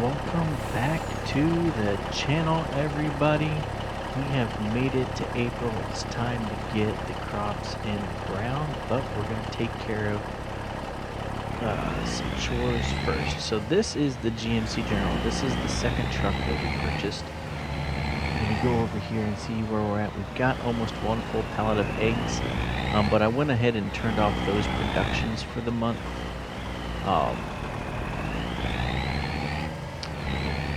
Welcome back to the channel, everybody. We have made it to April. It's time to get the crops in the ground, but we're going to take care of some chores first. So this is the GMC General. This is the second truck that we purchased. I'm going to go over here and see where we're at. We've got almost one full pallet of eggs, but I went ahead and turned off those productions for the month.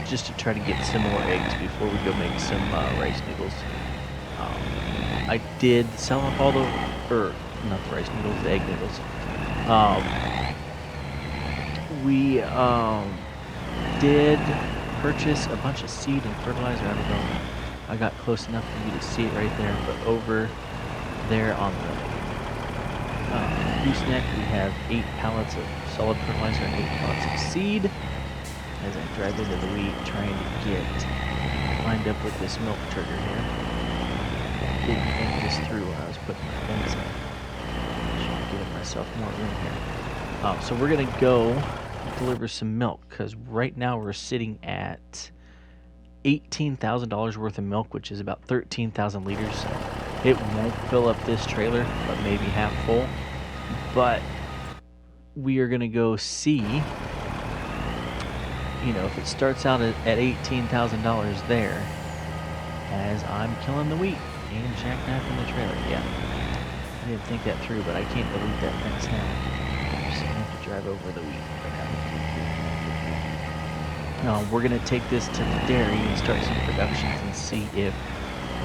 Just to try to get some more eggs before we go make some rice noodles. I did sell off all the, not the rice noodles, the egg noodles. We did purchase a bunch of seed and fertilizer. I don't know, I got close enough for you to see it right there, but over there on the gooseneck we have 8 pallets of solid fertilizer and 8 pallets of seed. As I drive into the wheat, trying to get lined up with this milk trigger here. Didn't think this through when I was putting my fence in. Should give myself more room here. So we're gonna go deliver some milk, because right now we're sitting at $18,000 worth of milk, which is about 13,000 liters. It won't fill up this trailer, but maybe half full. But we are gonna go see, you know, if it starts out at $18,000 there, as I'm killing the wheat and jackknifing the trailer. Yeah, I didn't think that through, but I can't delete that fence now. So I have to drive over the wheat right now. We're going to take this to the dairy and start some productions and see if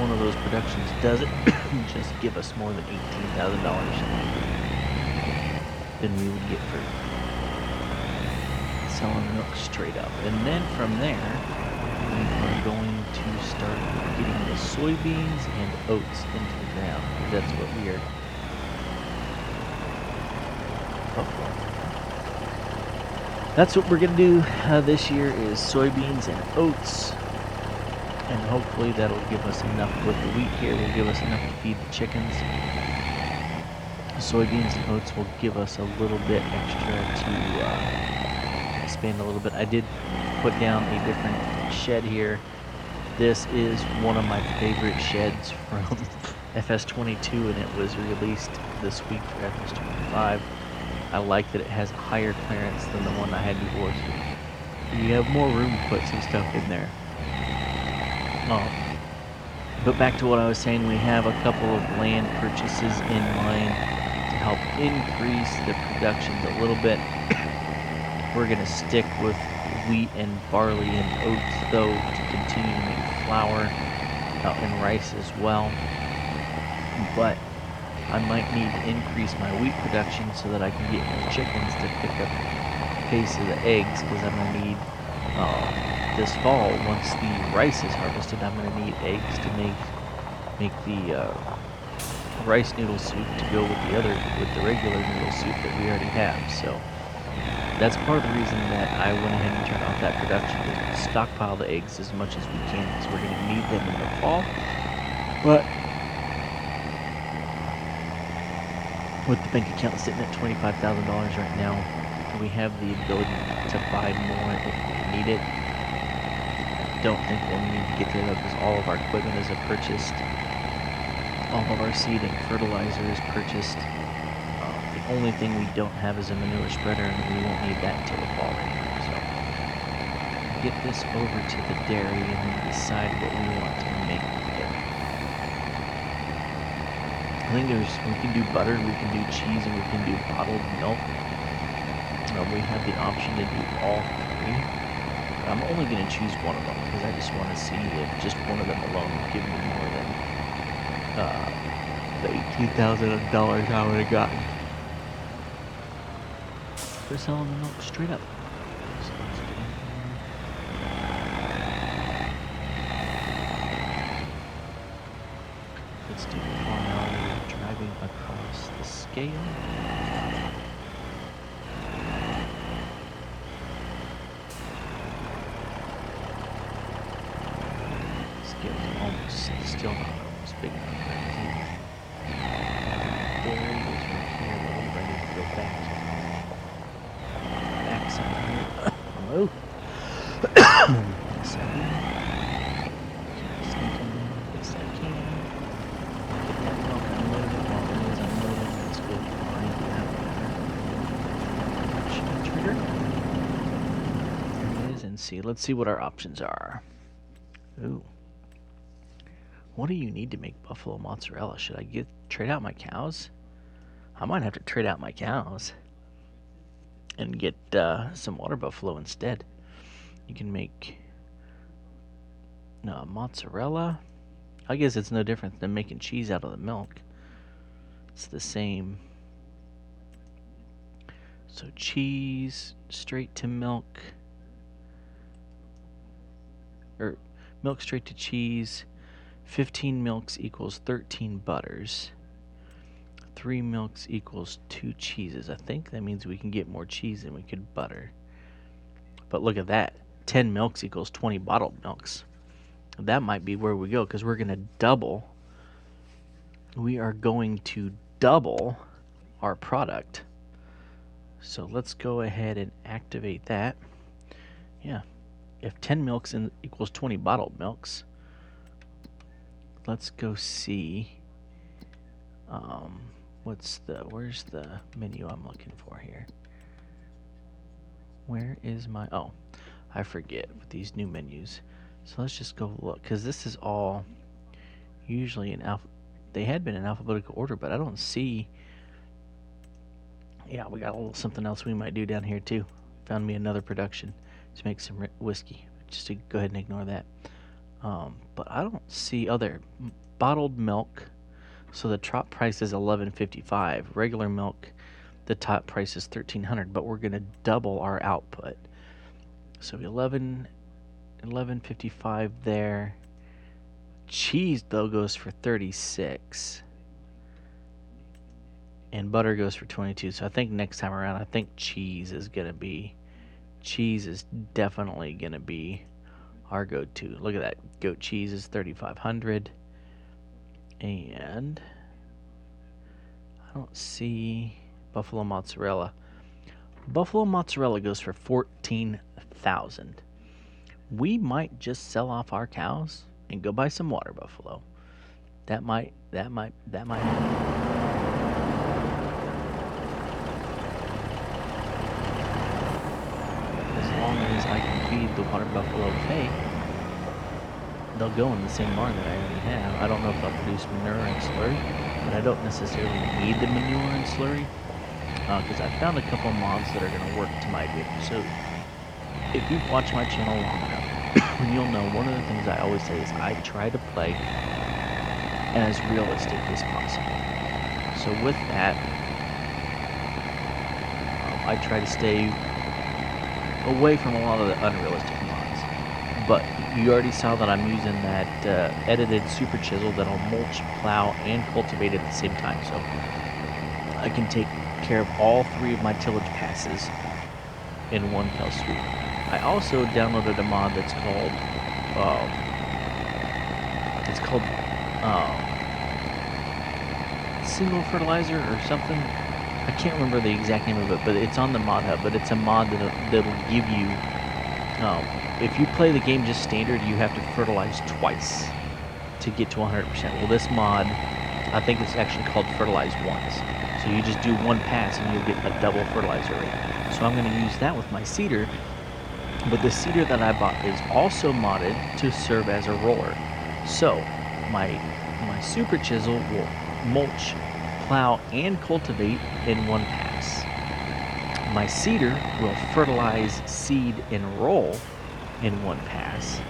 one of those productions does it. Just give us more than $18,000 than we would get for selling milk straight up. And then from there, we are going to start getting the soybeans and oats into the ground. That's what we are. That's what we're gonna do this year, is soybeans and oats, and hopefully that'll give us enough. With the wheat here, will give us enough to feed the chickens. Soybeans and oats will give us a little bit extra to expand a little bit. I did put down a different shed here. This is one of my favorite sheds from FS25, and it was released this week for FS25. I like that it has higher clearance than the one I had before, so you have more room to put some stuff in there. But back to what I was saying, we have a couple of land purchases in mind to help increase the productions a little bit. We're going to stick with wheat and barley and oats, though, to continue to make flour and rice as well. But I might need to increase my wheat production so that I can get my chickens to pick up the pace of the eggs, because I'm going to need, this fall, once the rice is harvested, I'm going to need eggs to make the rice noodle soup to go with the regular noodle soup that we already have. So that's part of the reason that I went ahead and turned off that production, is to stockpile the eggs as much as we can, because we're going to need them in the fall. But with the bank account sitting at $25,000 right now, we have the ability to buy more if we need it. I don't think we'll need to get there, because all of our equipment is purchased. All of our seed and fertilizer is purchased. The only thing we don't have is a manure spreader, and we won't need that until the fall right now. So get this over to the dairy and then decide what we want to make with it. I think we can do butter, we can do cheese, and we can do bottled milk. We have the option to do all 3. I'm only going to choose one of them, because I just want to see if just one of them alone would give me more than the $18,000 I would have gotten for selling the milk straight up. So let's get in here. Let's do the formality of driving across the scale. Scale's almost still not almost big enough. Dairy is right here, but we're ready to go back. Backside here. Hello. see. Let's see what our options are. Ooh. What do you need to make buffalo mozzarella? Should I trade out my cows? I might have to trade out my cows and get some water buffalo instead. You can make mozzarella. I guess it's no different than making cheese out of the milk. It's the same. So cheese straight to milk, or milk straight to cheese. 15 milks equals 13 butters. 3 milks equals 2 cheeses. I think that means we can get more cheese than we could butter. But look at that. 10 milks equals 20 bottled milks. That might be where we go, because we're going to double. We are going to double our product. So let's go ahead and activate that. Yeah. If 10 milks equals 20 bottled milks, let's go see. Where's the menu I'm looking for here? Where is my, oh, I forget with these new menus. So let's just go look, because this is all usually in they had been in alphabetical order, but I don't see. Yeah, we got a little something else we might do down here too. Found me another production to make some whiskey. Just to go ahead and ignore that. But I don't see other bottled milk. So the top price is $11.55. Regular milk, the top price is $13.00. But we're gonna double our output. So $11.55 there. Cheese though goes for $36. And butter goes for $22. So I think next time around, I think cheese is definitely gonna be our go-to. Look at that. Goat cheese is $3,500. And I don't see buffalo mozzarella. Buffalo mozzarella goes for $14,000. We might just sell off our cows and go buy some water buffalo. That might happen. As long as I can feed the water buffalo hay, they'll go in the same barn that I already have. I don't know if they'll produce manure and slurry, but I don't necessarily need the manure and slurry, because I found a couple mods that are going to work to my advantage. So if you've watched my channel long enough, you'll know one of the things I always say is I try to play as realistic as possible. So with that, I try to stay away from a lot of the unrealistic mods. But you already saw that I'm using that edited super chisel that'll mulch, plow, and cultivate at the same time. So I can take care of all 3 of my tillage passes in one fell swoop. I also downloaded a mod that's called single fertilizer or something. I can't remember the exact name of it, but it's on the mod hub. But it's a mod that'll give you, if you play the game just standard, you have to fertilize twice to get to 100%. Well, this mod, I think it's actually called fertilize once. So you just do one pass and you'll get a double fertilizer rate. So I'm going to use that with my seeder. But the seeder that I bought is also modded to serve as a roller. So my super chisel will mulch, plow, and cultivate in one pass. My seeder will fertilize, seed, and roll in one pass.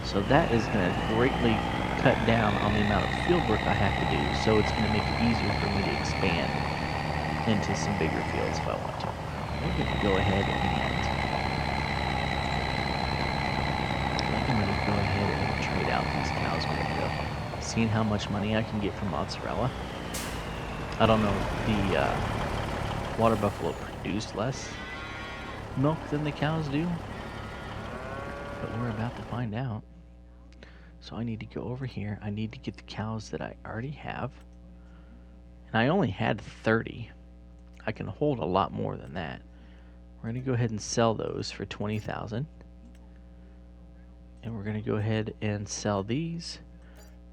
So that is going to greatly cut down on the amount of field work I have to do. So it's going to make it easier for me to expand into some bigger fields if I want to. We're going to go ahead and trade out these cows quick though. Seeing how much money I can get from mozzarella. I don't know if the water buffalo produce less milk than the cows do, but we're about to find out. So I need to go over here. I need to get the cows that I already have, and I only had 30. I can hold a lot more than that. We're going to go ahead and sell those for $20,000. And we're going to go ahead and sell these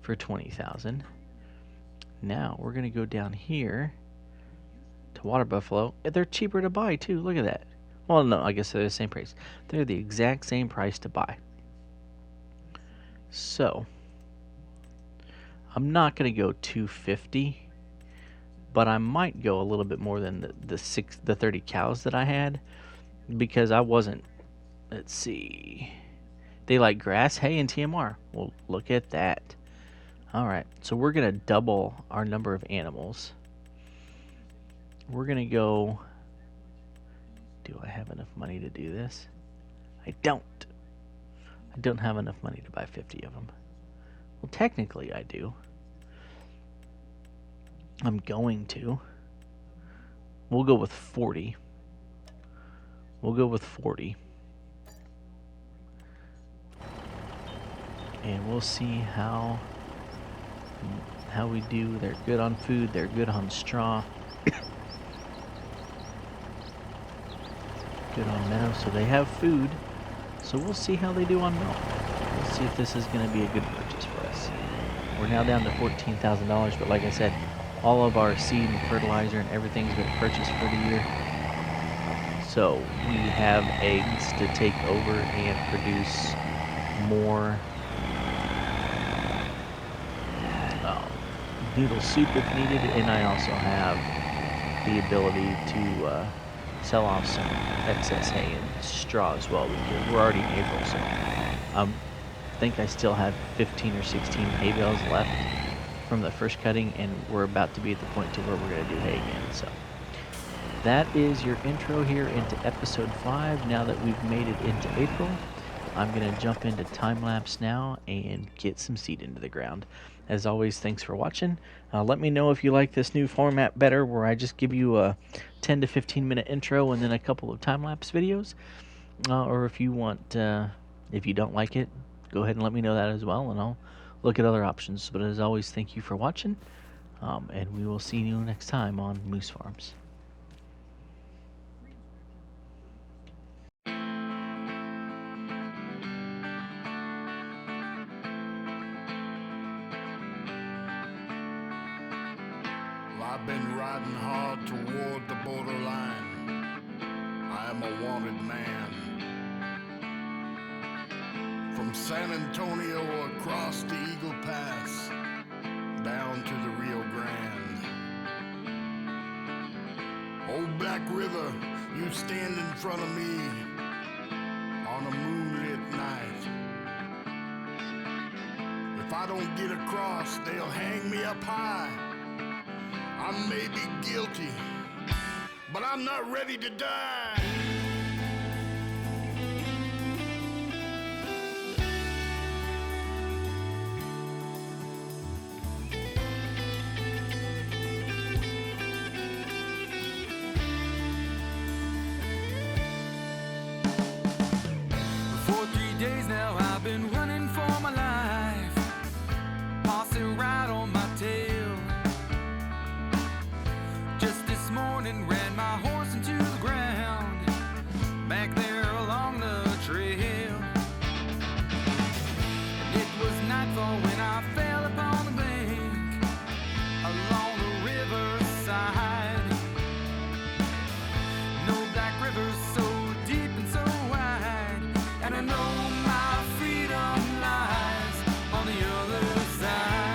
for $20,000. Now we're going to go down here to water buffalo. They're cheaper to buy too. Look at that. Well, no, I guess they're the same price. They're the exact same price to buy. So, I'm not going to go 250, but I might go a little bit more than the 30 cows that I had, because I wasn't. Let's see. They like grass, hay, and TMR. Well, look at that. All right, so we're going to double our number of animals. We're going to go. Do I have enough money to do this? I don't. I don't have enough money to buy 50 of them. Well, technically I do. I'm going to. We'll go with 40. We'll go with 40. And we'll see how we do. They're good on food. They're good on straw. Good on Meadow. So they have food. So we'll see how they do on milk. We'll see if this is going to be a good purchase for us. We're now down to $14,000, but like I said, all of our seed and fertilizer and everything's been purchased for the year. So we have eggs to take over and produce more noodle soup if needed, and I also have the ability to sell off some excess hay and straw as well, because we're already in April, so I think I still have 15 or 16 hay bales left from the first cutting, and we're about to be at the point to where we're going to do hay again. So that is your intro here into episode 5. Now that we've made it into April, I'm going to jump into time-lapse now and get some seed into the ground. As always, thanks for watching. Let me know if you like this new format better, where I just give you a 10 to 15 minute intro and then a couple of time-lapse videos. Or if you want, if you don't like it, go ahead and let me know that as well, and I'll look at other options. But as always, thank you for watching, and we will see you next time on Moose Farms. I've been riding hard toward the borderline. I am a wanted man. From San Antonio across the Eagle Pass, down to the Rio Grande. Old Black River, you stand in front of me on a moonlit night. If I don't get across, they'll hang me up high. I may be guilty, but I'm not ready to die. For 3 days now I've been running for my life, passing right on my tail. Just this morning ran my horse into the ground, back there along the trail. And it was nightfall when I fell upon the bank, along the riverside. No black river so deep and so wide, and I know my freedom lies on the other side.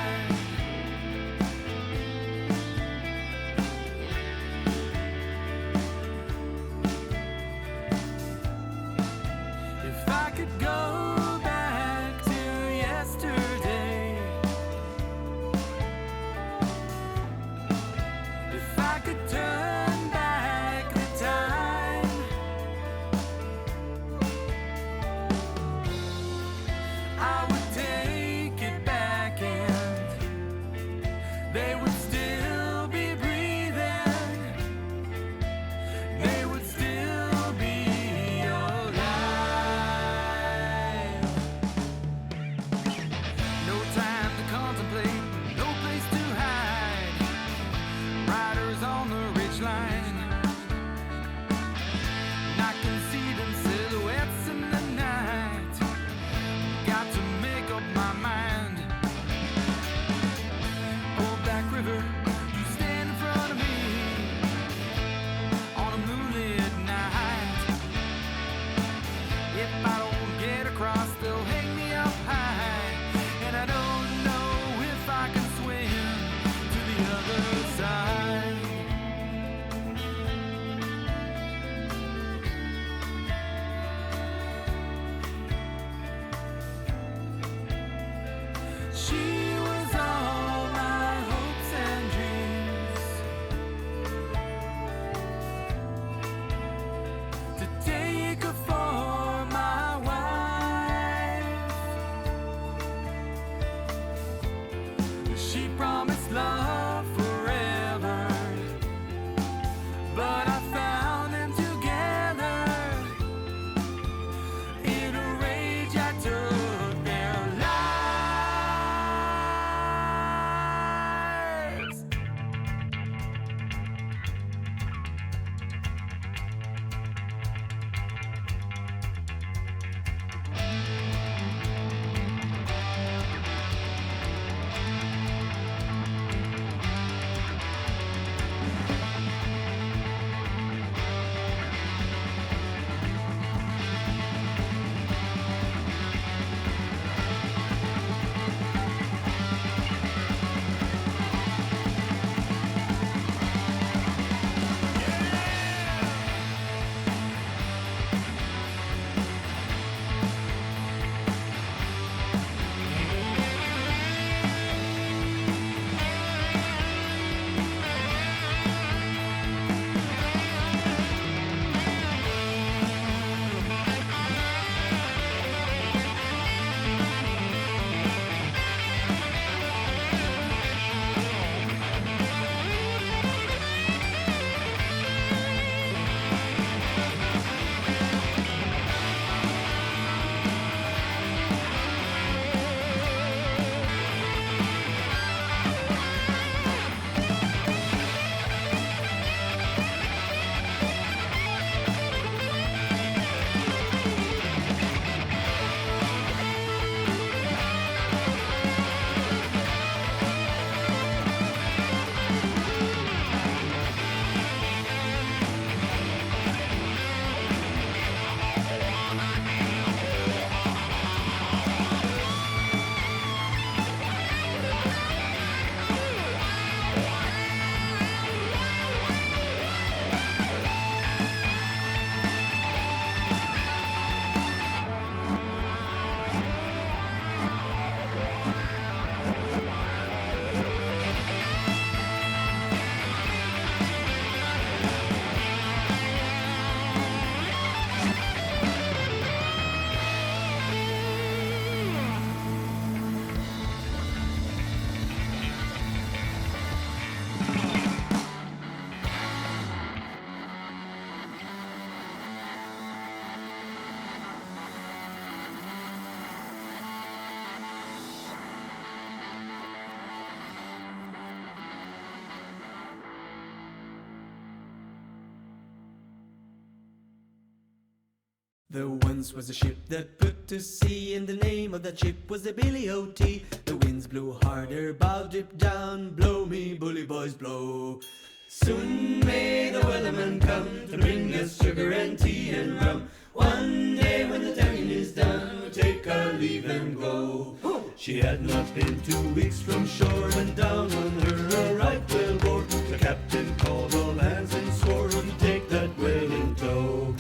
There once was a ship that put to sea, and the name of that ship was the Billy O.T. The winds blew harder, bow dip down, blow me bully boys blow. Soon may the wellerman come to bring us sugar and tea and rum. One day when the tonguing is done, we'll take our leave and go. She had not been 2 weeks from shore when down on her a right whale bore. The captain called all hands and swore he'd take that whale in tow.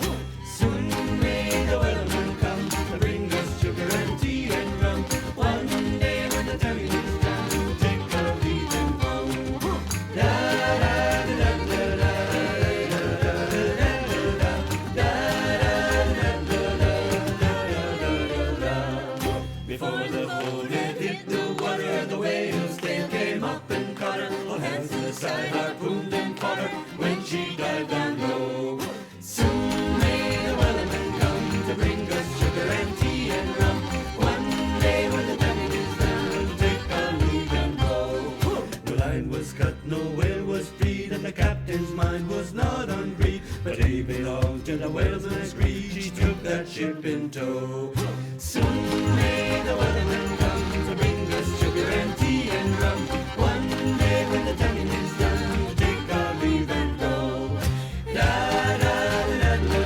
Soon may the wellerman come to bring us sugar and tea and rum. One day when the tonguing is done, we'll take our leave and go. Before the boat had hit the water, the whale's tail came up and caught her. All hands to the side, harpooned and fought her when she dived down low. Soon may the wellerman come to bring us sugar and tea and rum. One day when the tonguing is done, we'll take our leave and go. The line was cut, no whale was freed, and the captain's mind was not on greed, but he belonged to the whalesman's greed. She took that ship in tow. Soon may the wellerman come to bring us sugar and tea and rum. One day when the tonguing is done, we'll take our leave and go. Da da da da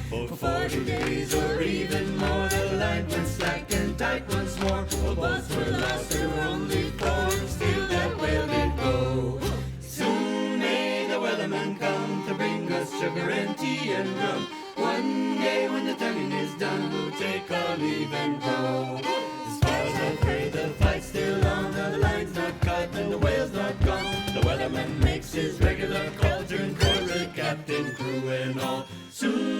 For 40 days or even more, the line went slack and tight once more. All boats were lost, there were only 4, still that whale did go. Soon may the wellerman come to bring us sugar and tea and rum. One day when the tonguing is done, we'll take our leave and go. As far as I'm afraid, the fight's still on, the line's not cut and the whale's not gone. The wellerman makes his regular call, turn chorus, captain, crew and all. Soon